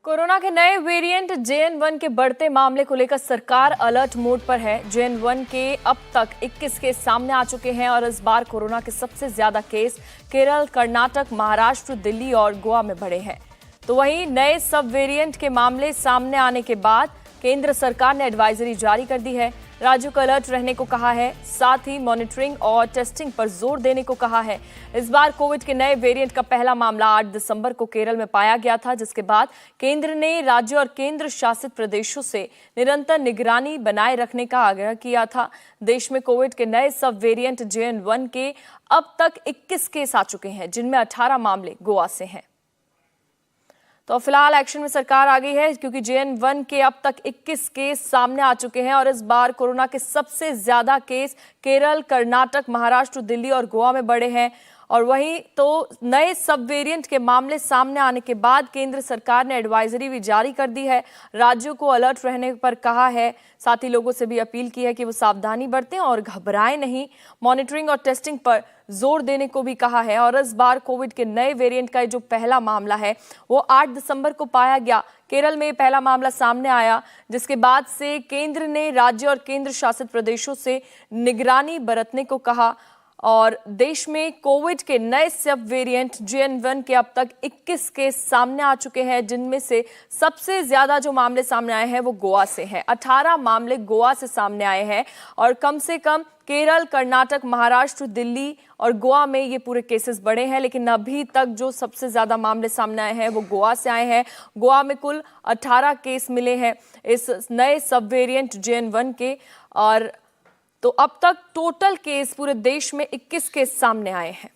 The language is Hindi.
कोरोना के नए वेरिएंट JN1 के बढ़ते मामले को लेकर सरकार अलर्ट मोड पर है। JN1 के अब तक 21 केस सामने आ चुके हैं और इस बार कोरोना के सबसे ज्यादा केस केरल, कर्नाटक, महाराष्ट्र, दिल्ली और गोवा में बढ़े हैं। तो वहीं नए सब वेरिएंट के मामले सामने आने के बाद केंद्र सरकार ने एडवाइजरी जारी कर दी है। राज्यों को अलर्ट रहने को कहा है, साथ ही मॉनिटरिंग और टेस्टिंग पर जोर देने को कहा है। इस बार कोविड के नए वेरिएंट का पहला मामला 8 दिसंबर को केरल में पाया गया था, जिसके बाद केंद्र ने राज्यों और केंद्र शासित प्रदेशों से निरंतर निगरानी बनाए रखने का आग्रह किया था। देश में कोविड के नए सब वेरिएंट JN1 के अब तक 21 केस आ चुके हैं, जिनमें 18 मामले गोवा से हैं। तो फिलहाल एक्शन में सरकार आ गई है, क्योंकि JN1 के अब तक 21 केस सामने आ चुके हैं और इस बार कोरोना के सबसे ज्यादा केस केरल, कर्नाटक, महाराष्ट्र, दिल्ली और गोवा में बढ़े हैं। और वहीं तो नए सब वेरिएंट के मामले सामने आने के बाद केंद्र सरकार ने एडवाइजरी भी जारी कर दी है। राज्यों को अलर्ट रहने पर कहा है, साथ ही लोगों से भी अपील की है कि वो सावधानी बरतें और घबराएं नहीं। मॉनिटरिंग और टेस्टिंग पर जोर देने को भी कहा है। और इस बार कोविड के नए वेरिएंट का जो पहला मामला है वो 8 दिसंबर को पाया गया। केरल में पहला मामला सामने आया, जिसके बाद से केंद्र ने राज्य और केंद्र शासित प्रदेशों से निगरानी बरतने को कहा। और देश में कोविड के नए सब वेरिएंट JN1 के अब तक 21 केस सामने आ चुके हैं, जिनमें से सबसे ज्यादा जो मामले सामने आए हैं वो गोवा से हैं। 18 मामले गोवा से सामने आए हैं और कम से कम केरल, कर्नाटक, महाराष्ट्र, दिल्ली और गोवा में ये पूरे केसेस बढ़े हैं। लेकिन अभी तक जो सबसे ज्यादा मामले सामने आए हैं वो गोवा से आए हैं। गोवा में कुल 18 केस मिले हैं इस नए सब वेरिएंट JN1 के। और तो अब तक टोटल केस पूरे देश में 21 केस सामने आए हैं।